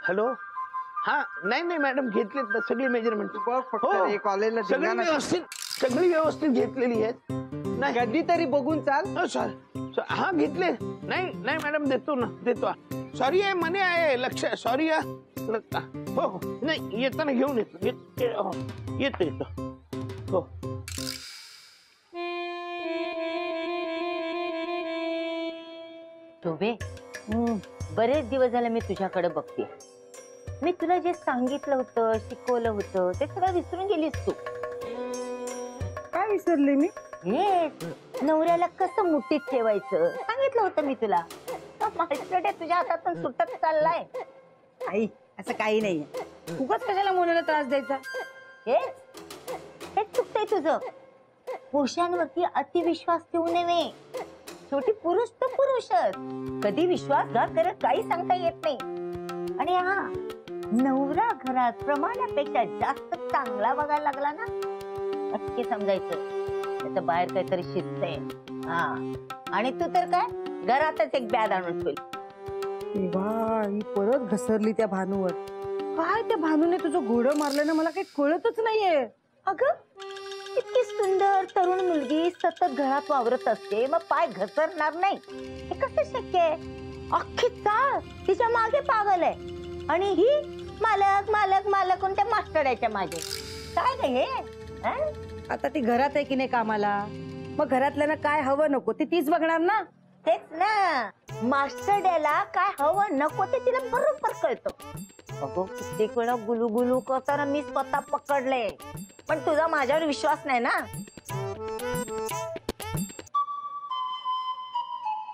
Hello. हा नाही नाही मॅडम घेतलेत ना सगळी मेजरमेंट. कॉलेजला सगळी व्यवस्थित घेतलेली आहेत. नाही कधीतरी बघून चाल. सॉरी हा घेतले. नाही नाही मॅडम देतो ना देतो. सॉरी आहे मने आहे लक्ष. सॉरी हो हो नाही येताना घेऊन येतो येतो येतो हो. शोभे बरेच दिवस झाले मी तुझ्याकडे बघते. मी तुला जे सांगितलं होतं शिकवलं होतं ते सगळं विसरून गेलीस तू. काय विसरले मी? हे नवऱ्याला कसं मुठीत ठेवायचं सांगितलं होतं मी तुला. माझ्याकडे तुझ्या हातातून सुटत चाललाय. आई असं काही नाहीये. खूपच कशाला मोनाला त्रास द्यायचा. हेच चुकतंय तुझं. पुरुषांवरती अतिविश्वास ठेवू नये. शेवटी पुरुष तो पुरुषच. कधी विश्वासघात करत काही सांगता येत नाही. आणि हा नवरा घरात प्रमाणापेक्षा जास्त चांगला बघायला लागला ना नक्की समजायचं त्याचं बाहेर काहीतरी शिजतंय. हा आणि तू तर काय घरातच एक बॅद आणून ठेवली. तेव्हा ही परत घसरली त्या भानूवर. काय त्या भानूने तुझं घोडं मारलं ना मला काही कळतच नाहीये. अगं इतकी सुंदर तरुण मुलगी सतत घरात वावरत असते मग पाय घसरणार नाही हे कसं शक्य आहे? अख्खी चाळ तिच्या मागे पागल आहे. आणि ही मालक मालक मालक त्या मास्टराच्या मागे. काय ग हे? आता ती घरात आहे की नाही कामाला. मग घरातल्याला काय हवं नको ते तीच बघणार ना. तेच ना मास्टरड्याला काय हवं नको ते तिला बरोबर कळतं. अगो कित्येक वेळा गुलू गुलू करताना मी स्वतः पकडले पण तुझा माझ्यावर विश्वास नाही ना.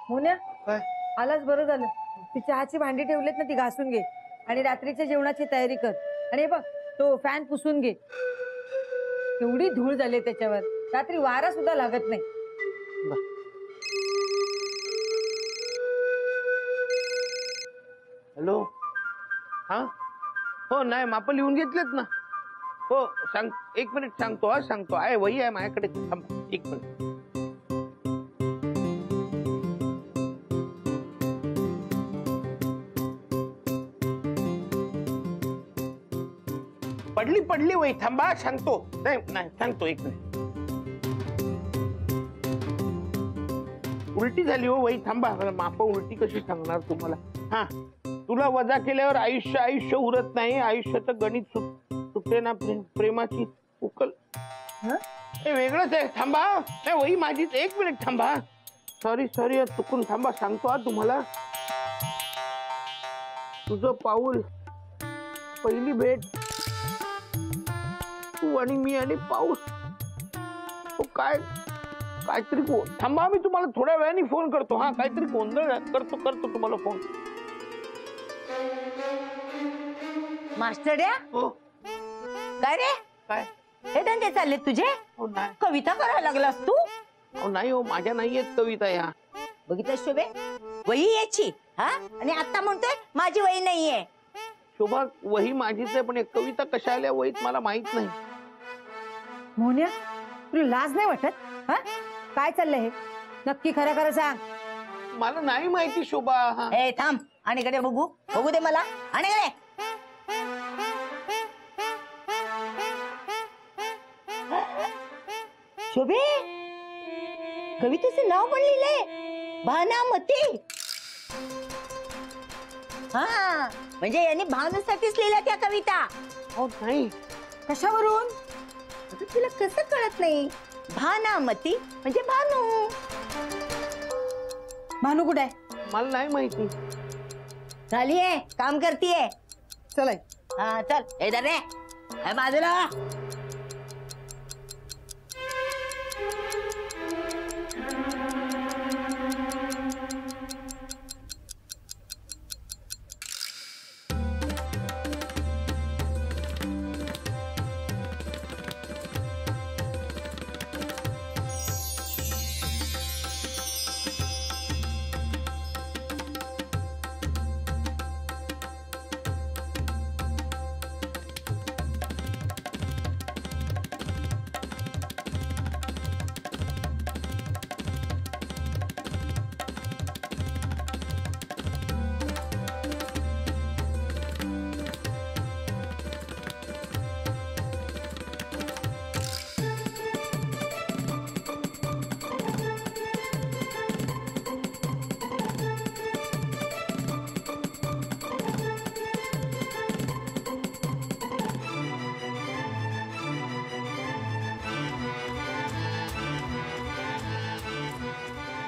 मोन्या आलाच बरं झालं. ती चहाची भांडी ठेवलेत ना ती घासून घे आणि रात्रीच्या जेवणाची तयारी कर. आणि बघ तो फॅन पुसून घे. एवढी धूळ झाली त्याच्यावर रात्री वारा सुद्धा लागत नाही. हॅलो. हा हो नाही माप लिहून घेतलेत ना. हो सांग एक मिनिट सांगतो. हा सांगतो आहे वही आहे माझ्याकडे. एक मिनिट. पडली पडली वही. थांबा सांगतो. नाही नाही सांगतो एक मिनिट. उलटी झाली हो वही. थांबा माप उलटी कशी सांगणार तुम्हाला. हा तुला वजा केल्यावर आयुष्य आयुष्य उरत नाही. आयुष्याचं गणित सुटते ना प्रेमाची उकल. हे वेगळंच आहे. थांबा नाही वही माझीच. एक मिनिट थांबा. सॉरी सॉरी चुकून. थांबा सांगतो हा तुम्हाला. तुझं पाऊल पहिली भेट तू आणि मी आणि पाऊस. काय काहीतरी थांबा मी तुम्हाला थोड्या वेळाने फोन करतो. हा काहीतरी गोंधळ करतो तुम्हाला फोन. मास्टरड्या हो काय रे काय हे धंदे चालले तुझे? हो नाही कविता करायला लागलास तू? नाही हो माझ्या नाहीयेत कविता या. बघितलं शोभे वही याची हा आणि आता म्हणतोय माझी वही नाहीये. शोभा वही माझीच आहे पण एक कविता कशा आल्या वहीत मला माहित नाही. मोन्या तुला लाज नाही वाटत? हा काय चाललंय हे नक्की खरं खरं सांग. मला नाही माहिती शोभा. ए थांब आणि कडे बघू दे मला. आणि कडे शोभे कवितेचं नाव पण लिहिलंय भानामती. हा म्हणजे यांनी भानूसाठीच लिहिल्या त्या कविता. हो नाही कशावरून? तुला कसं कळत नाही? भानामती म्हणजे भानू. भानू कुठे आहे? मला नाही माहिती. झालीये काम करतीये. चल हा चल हे धर रे बाजूला.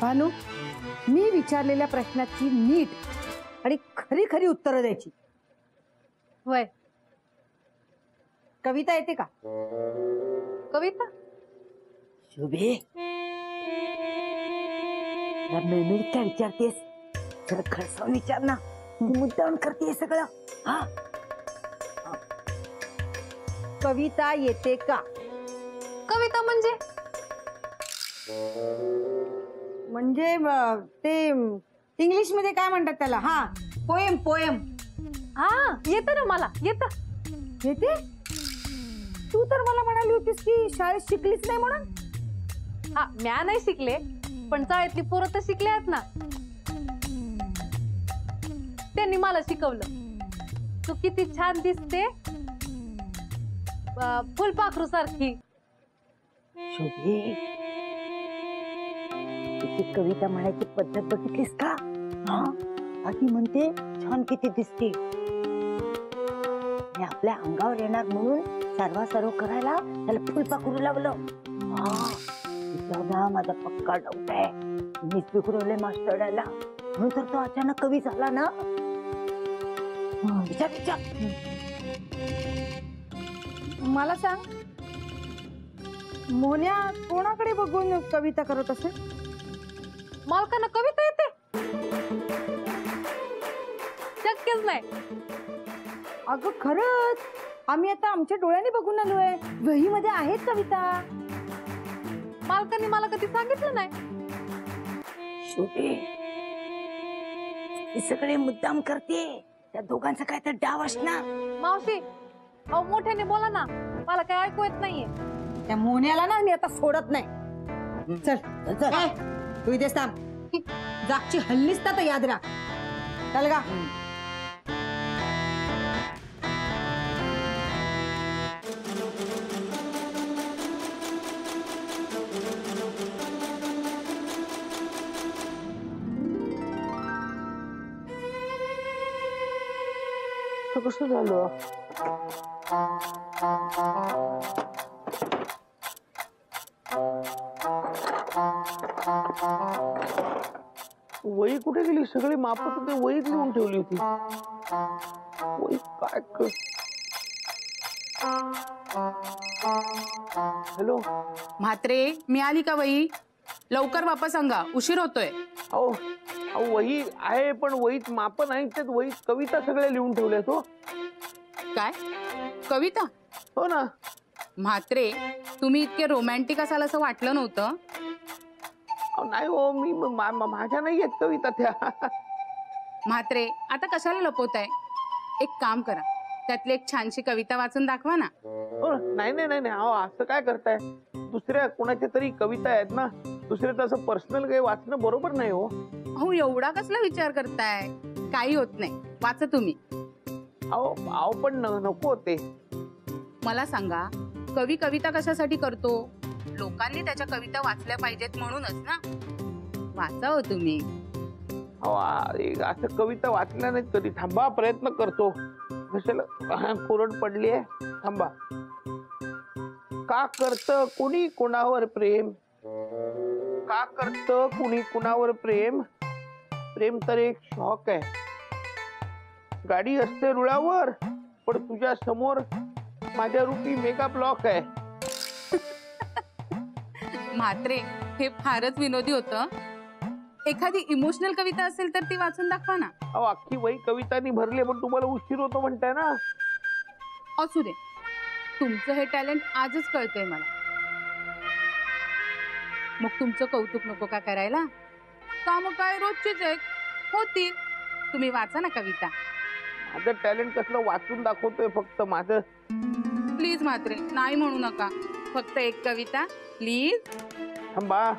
भानू, मी विचारलेल्या प्रश्नाची नीट आणि खरी खरी उत्तरं द्यायची. होय. कविता येते का? कविता? शुभे, मिळमिळ काय विचारतेस? जरा खडसावून विचार ना. मुद्दाम करते सगळं. हा, कविता येते का? कविता म्हणजे? म्हणजे ते इंग्लिश मध्ये काय म्हणतात त्याला? हा, पोएम. पोएम हा, येतं ना मला, येतं. येते? तू तर मला म्हणाली होतीस की शाळेत शिकलीच नाही म्हणून. हा, म्या नाही शिकले, पण शाळेतली पोरं तर शिकले आहेत ना. त्यांनी मला शिकवलं. तू किती छान दिसते, फुलपाखरू सारखी. शुभे, तिची कविता म्हणायची पद्धत बघितलीस का? हा, आधी म्हणते छान किती दिसते, आणि आपल्या अंगावर येणार म्हणून सर्व करायला त्याला फुलपाखरू लावलं. हा, ना माझा पक्का डाऊट आहे. मीच बिघडवले मास्टरला, म्हणून तर तो अचानक कवी झाला ना. विचार विचार. मला सांग, मोन्या कोणाकडे बघून कविता करत असेल? मालकांना कविता येते? शक्यच नाही. अगं खरंच, आम्ही आता आमच्या डोळ्याने बघून आलोय. वहीमध्ये आहेत कविता. मालकांनी मला कधी सांगितलं नाही. शुभे, हे सगळे मुद्दाम करते. त्या दोघांचा काय तर डाव असणार. मावशी, अहो मोठ्याने बोला ना, मला काय ऐकू येत नाहीये. त्या मोन्याला ना मी आता सोडत नाही. चल चल, ए, तू इथेच थांब. जागची हल्लीच तर याद राख. चल गा. कसं झालं? वही कुठे गेली? सगळी माप ते वहीत लिहून ठेवली होती. वही काय हॅलो म्हात्रे, मिळाली का वही? लवकर वापस सांगा, उशीर होतोय. अहो अहो वही आहे, पण वहीत माप नाही. त्यात वहीत कविता सगळ्या लिहून ठेवल्यात. हो काय कविता? हो ना. म्हात्रे, तुम्ही इतके रोमॅन्टिक असाल असं वाटलं नव्हतं. नाही हो, मी माझ्या नाही आहेत कविता त्या. म्हात्रे, आता कशाला लपवताय? एक काम करा, त्यातली एक छानशी कविता वाचून दाखवा ना. नाही नाही नाही नाही, अहो असं काय करताय? दुसऱ्या कोणाच्या तरी कविता आहेत ना, दुसऱ्याचं असं पर्सनल काही वाचणं बरोबर नाही हो. अहो, एवढा कसला विचार करताय? काही होत नाही, वाचा तुम्ही. अहो अहो पण नको ते. मला सांगा, कवी कविता कशासाठी करतो? लोकांनी त्याच्या कविता वाचल्या पाहिजेत म्हणूनच ना. वाचा हो तुम्ही. अहो असं कविता वाचल्या नाहीत कधी. थांबा, प्रयत्न करतो. कशाला कोरड पडली आहे? थांबा. का करत कोणी कोणावर प्रेम? का करत कुणी कुणावर प्रेम? प्रेम तर एक शॉक आहे. गाडी असते रुळावर, पण तुझ्या समोर माझ्या रूपी मेगा ब्लॉक आहे. म्हात्रे, हे फारच विनोदी होतं. एखादी इमोशनल कविता असेल तर ती वाचून दाखवा ना. अहो अख्खी वही कवितांनी भरली, पण तुम्हाला उशीर होतो म्हणताय ना. असू दे, तुमचं हे टॅलेंट आजच कळतंय मला. मग तुमचं कौतुक नको का करायला? काम काय रोजचीच आहेत, होतील. तुम्ही वाचा ना कविता. माझं टॅलेंट कसलं वाचून दाखवतोय फक्त माझं. प्लीज म्हात्रे, नाही म्हणू नका. फक्त एक कविता प्लीज. थांबा.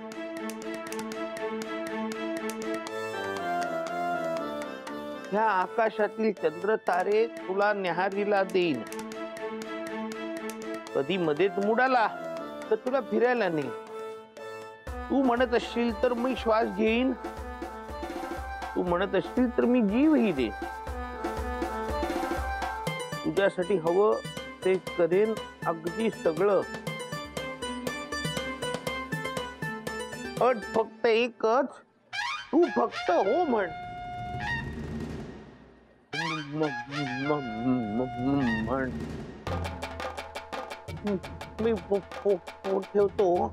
ह्या आकाशातील चंद्र तारे तुला न्याहारीला देईन. कधी मध्येच मूड आला तर तुला फिरायला नेईन. तू म्हणत असशील तर मी श्वास घेईन. तू म्हणत असशील तर मी जीवही देईन. तुझ्यासाठी हवं ते करेन अगदी सगळं. अट फक्त एकच, तू फक्त हो म्हण. म्हण. मी ठेवतो.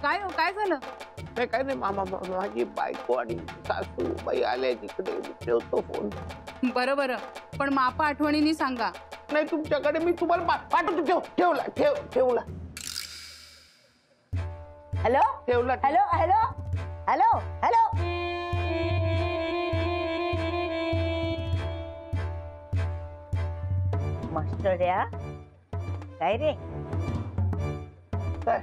काय हो, काय झालं? नाही काय नाही मामा, माझी बायको आणि सासू बाई आले तिकडे, ठेवतो फोन. बरं बरं, पण माप आठवणीने सांगा. नाही तुमच्याकडे मी तुम्हाला पाठवतो. ठेवला. हॅलो ठेवला. Hello hello hello hello. मास्टर्या, काय रे? काय?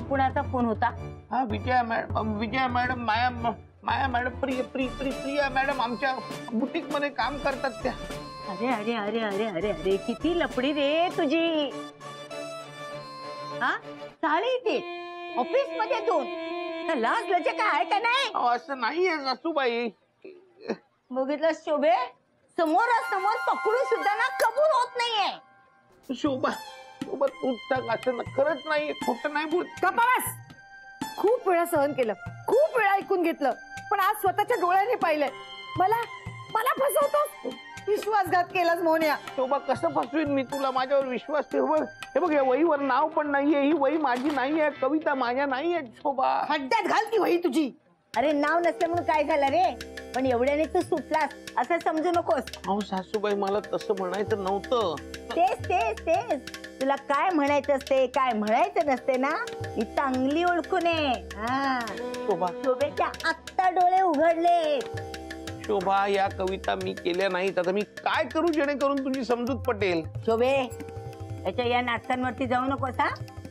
कुणाचा फोन होता? हा Vijaya madam, Maya madam, Priya madam आमच्या बुटीक मध्ये काम करतात त्या. अरे अरे अरे अरे अरे अरे, किती लपडी रे तुझी. हा चाळी ते ऑफिस मध्ये दोन लाज लज्जा काय आहे का नाही? असं नाहीये सासूबाई. बघितलं शोभे, समोरासमोर पकडून सुद्धा ना कबूल होत नाहीये. शोभा तू सांग, असं खरंच नाही, खोटं नाही बोल. कपाळास खूप वेळा सहन केलं, खूप वेळा ऐकून घेतलं, पण आज स्वतःच्या डोळ्याने पाहिलंय. मला फसवतोस, विश्वासघात केलास मोन्या. शोभा कसं फसवीन मी तुला? माझ्यावर विश्वास ठेव. हे बघ, या वहीवर नाव पण नाहीये, ही वही माझी नाहीये, कविता माझ्या नाहीये. शोभा खड्ड्यात घाल ती वही तुझी. अरे नाव नसलं म्हणून काय झालं रे? पण एवढ्याने तू सुटलास असं समजू नकोस. अहो सासूबाई, मला तसं म्हणायचं नव्हतं. तेच तुला काय म्हणायचं असते, काय म्हणायचं नसते ना, ही चांगली ओळखून आहे. शोभा शोभेच्या आत्ता डोळे उघडले. शोभा, या कविता मी केल्या नाहीत. आता मी काय करू जेणेकरून तुझी समजूत पटेल? शोभे, याच्या या नाटकांवरती जाऊ नकोस.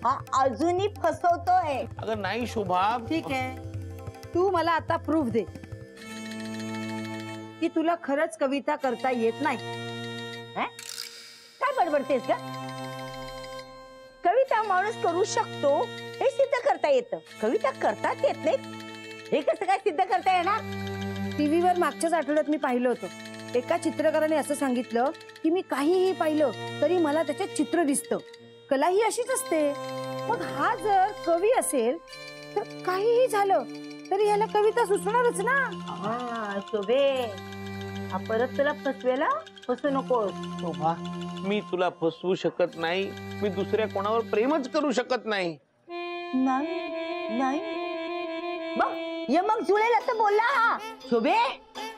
हा अजूनही फसवतोय. अगं नाही शोभा. ठीक आहे, तू मला आता प्रूफ दे की तुला खरंच कविता करता येत नाही. काय बडबडतेस का? कविता माणूस करू शकतो हे सिद्ध करता येतं, कविता करताच येत नाही हे कसं काय सिद्ध करता येणार? टीव्हीवर मागच्याच आठवड्यात मी पाहिलं होतं. एका चित्रकाराने असं सांगितलं की मी काहीही पाहिलं तरी मला त्याच्यात चित्र दिसतं. कला ही अशीच असते. मग हा जर कवी असेल तर काहीही झालं तरी याला कविता सुचणारच ना. शोभे, हा परत तुला फसवेला फसू नकोस. शोभा, मी तुला फसवू शकत नाही. मी दुसऱ्या कोणावर प्रेमच करू शकत नाही. नाही बघ, ये मग जुळेल असं बोलला हा. शोभे,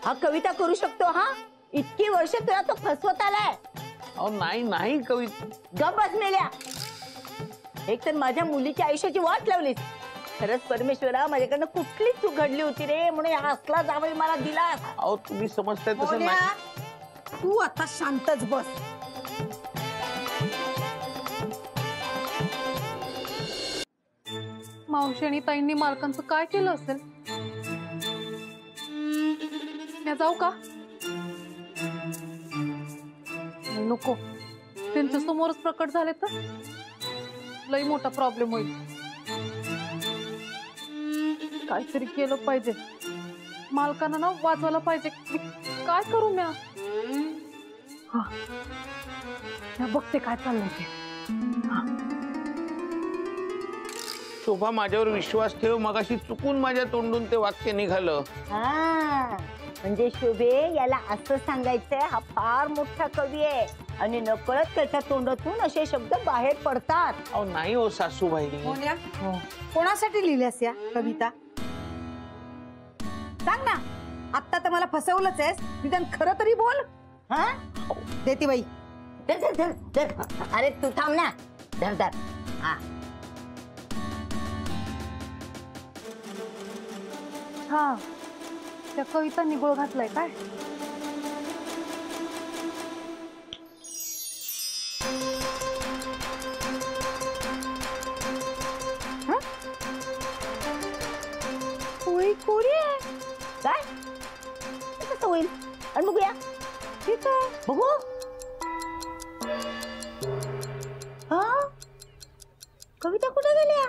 हा कविता करू शकतो. हा इतकी वर्ष तुला तो फसवत आलाय. अहो नाही कविता. गप बस मेल्या. एक तर माझ्या मुलीच्या आयुष्याची वाट लावलीस. खरंच परमेश्वरा, माझ्याकडनं कुठली चूक घडली होती रे, म्हणून हा असला जावई मला दिला. अहो तुम्ही समजताय तसं मोन्या, नाही. तू आता शांतच बस. मावशी आणि ताईंनी मालकांचं काय केलं असेल? मी जाऊ का? नको, त्यांच्या समोरच प्रकट झाले तर लई मोठा प्रॉब्लेम होईल. काहीतरी केलं पाहिजे, मालकांना ना वाचवायला पाहिजे. काय करू म्या? बघते काय चाललंय ते. शोभा, माझ्यावर विश्वास ठेव. मगाशी चुकून माझ्या तोंडून ते वाक्य निघालं. म्हणजे शोभे, याला असं सांगायचंय हा फार मोठा कवी आहे आणि नकळत त्याच्या तोंडातून असे शब्द बाहेर पडतात. अहो नाही हो सासूबाई. मोन्या, कोणासाठी लिहिल्यास या कविता? सांग ना. आता तर मला फसवलंच आहेस, निदान खरं तरी बोल. देती बाई. धर. अरे तू थांब ना. धर. हा, त्या कविता निगोळ घातलाय काय? कोरी आहे काय? कसं होईल? आणि बघूया. ठीक आहे, बघू. कविता कुठे गेल्या?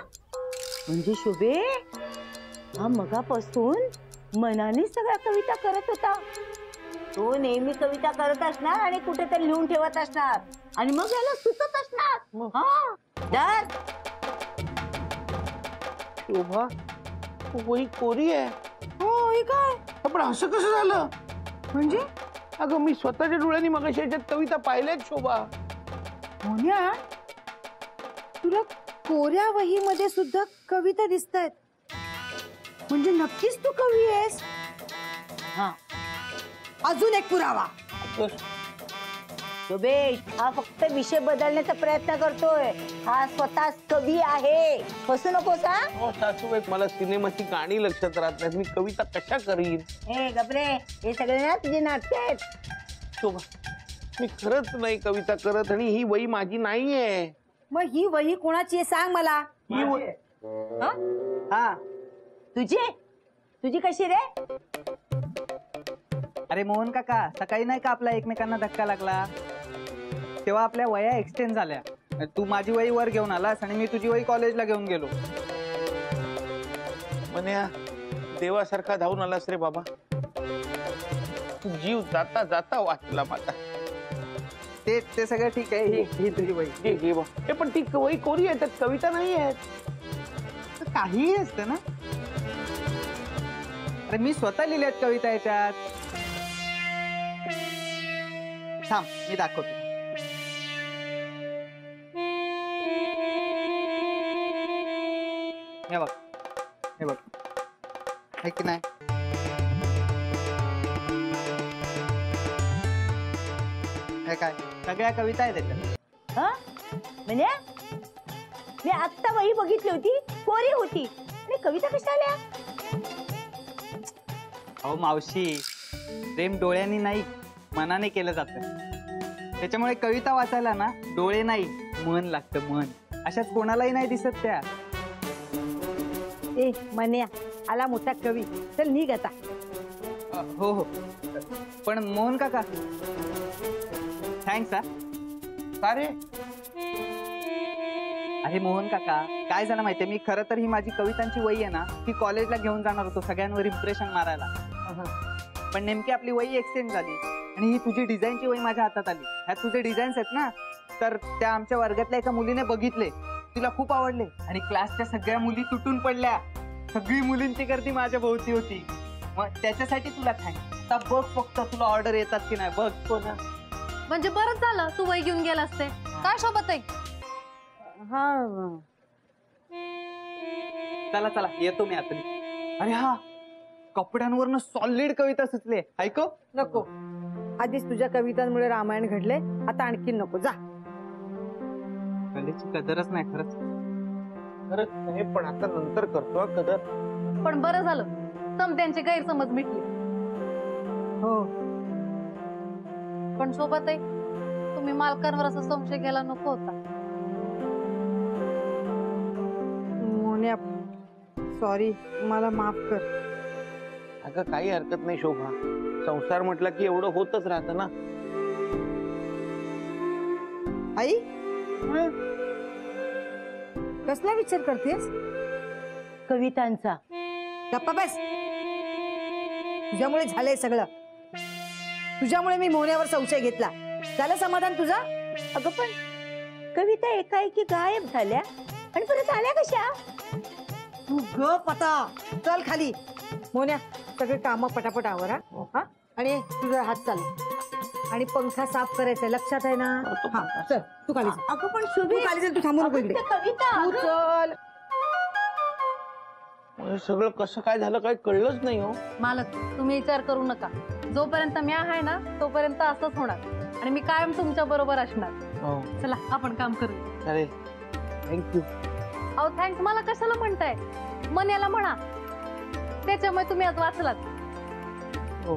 म्हणजे शोभे, हा मगापासून मनाने सगळ्या कविता करत होता. तो नेहमी कविता करत असणार आणि कुठेतरी लिहून ठेवत असणार आणि मग याला सुचत असणार. शोभा, वही कोरी आहे. हो हे काय पण असं कसं झालं? म्हणजे अगं मी स्वतःच्या डोळ्यांनी मगाशी याच्यात कविता पाहिल्यात शोभा. मोन्या तुला कोऱ्या वही मध्ये सुद्धा कविता दिसतायत. म्हणजे नक्कीच तू कवी आहेस. हा अजून एक पुरावा. सुबेश हा फक्त विषय बदलण्याचा प्रयत्न करतोय. हा स्वतः कवी आहे. फसू नकोस हा. हो सासूबाई, मला सिनेमाची गाणी लक्षात राहत नाहीत. मी कविता कशा करीन? हे गबरे हे सगळे ना तुझे नाटक आहेत. शोभा, मी खरंच नाही कविता करत आणि ही वही माझी नाहीये. मग ही वही कोणाची आहे सांग मला. ही वही हा तुझी तुझी कशी रे? अरे मोहन काका, सकाळी नाही का आपला एकमेकांना धक्का लागला तेव्हा आपल्या वया एक्सचेंज झाल्या. तू माझी वही वर घेऊन आलास आणि मी तुझी वही कॉलेजला घेऊन गेलो. म्हण्या देवासारखा धावून आलास रे बाबा. जीव जाता जाता वाचला माझा. ते सगळं ठीक आहे. ही तुझी वही. घे बा. हे पण ती वही कोरी आहे, त्यात कविता नाही आहेत. तर काहीही असतं ना. अरे मी स्वतः लिहिल्यात कविता याच्यात. थांब मी दाखवतो. हे बघ, हे बघ, है की नाही? हे काय सगळ्या कविता आहेत त्याच्यात. हा म्हणजे मी आत्ता वही बघितली होती, कोरी होती आणि कविता कशा आल्या? अहो मावशी, प्रेम डोळ्यांनी नाही मनाने केलं जातं. त्याच्यामुळे कविता वाचायला ना डोळे नाही मन लागतं, मन. अशाच कोणालाही नाही दिसत त्या. ए मन्या आला मोठा कवी. चल निघ आता. हो हो, पण मोहन काका थँक्स हा. का रे? अरे मोहन काका, काय झालं माहितीये, मी खरं तर ही माझी कवितांची वही आहे ना ती कॉलेजला घेऊन जाणार होतो सगळ्यांवर इम्प्रेशन मारायला. पण नेमकी आपली वही एक्सचेंज झाली आणि ही तुझी डिझाईनची वही माझ्या हातात आली. ह्यात तुझे डिझाईन्स आहेत ना, तर त्या आमच्या वर्गातल्या एका मुलीने बघितले, तिला खूप आवडले आणि क्लासच्या सगळ्या मुली तुटून पडल्या. सगळी मुलींची गर्दी माझ्या भोवती होती. मग त्याच्यासाठी तुला थँक्स. आता बघ फक्त तुला ऑर्डर येतात की नाही बघ. कोणा म्हणजे बरंच झालं तू वही घेऊन गेला असते. काय शोभत आहे? हा चला चला येतो मी आता. अरे हा, कपड्यांवरनं सॉलिड कविता सुचले, ऐको. नको, आधीच तुझ्या कवितांमुळे रामायण घडले, आता आणखीन नको. जा. कलेची कदरच नाही खरंच. खरंच नाही, पण आता नंतर करतो हा कदर. पण बरं झालं समत्यांचे गैरसमज मिटले. हो पण सोबत आहे तुम्ही मालकांवर असा संशय घ्यायला नको होता. मोन्या सॉरी, मला माफ कर. अगं काही हरकत नाही शोभा. संसार म्हटला की एवढं होतच राहतं ना. आई कसला विचार करतेस? कवितांचा. गप्पा बस. तुझ्यामुळे झालंय सगळं. तुझ्यामुळे मी मोन्यावर संशय घेतला. झालं समाधान तुझं? अगं पण कविता एकाएकी गायब झाल्या आणि परत आल्या कशा? तू गप आता. चल खाली. मोन्या सगळे काम पटापट आवर. हा आणि तुझा हात चाल आणि पंखा साफ करायचा, लक्षात आहे ना? हा चल तू खाली चल. अगं पण तू शुभे खाली चल. तू थांबू नको इकडे. कविता तू चल. हे सगळं कसं काय झालं काही कळलंच नाही हो. मालक तुम्ही विचार करू नका. जोपर्यंत मी आहे ना तोपर्यंत असंच होणार आणि मी कायम तुमच्या बरोबर असणार. हो चला आपण काम करू. चालेल. थँक्यू. अहो थँक्स मला कशाला म्हणताय? मन्याला म्हणा, त्याच्यामुळे तुम्ही आज वाचलात. हो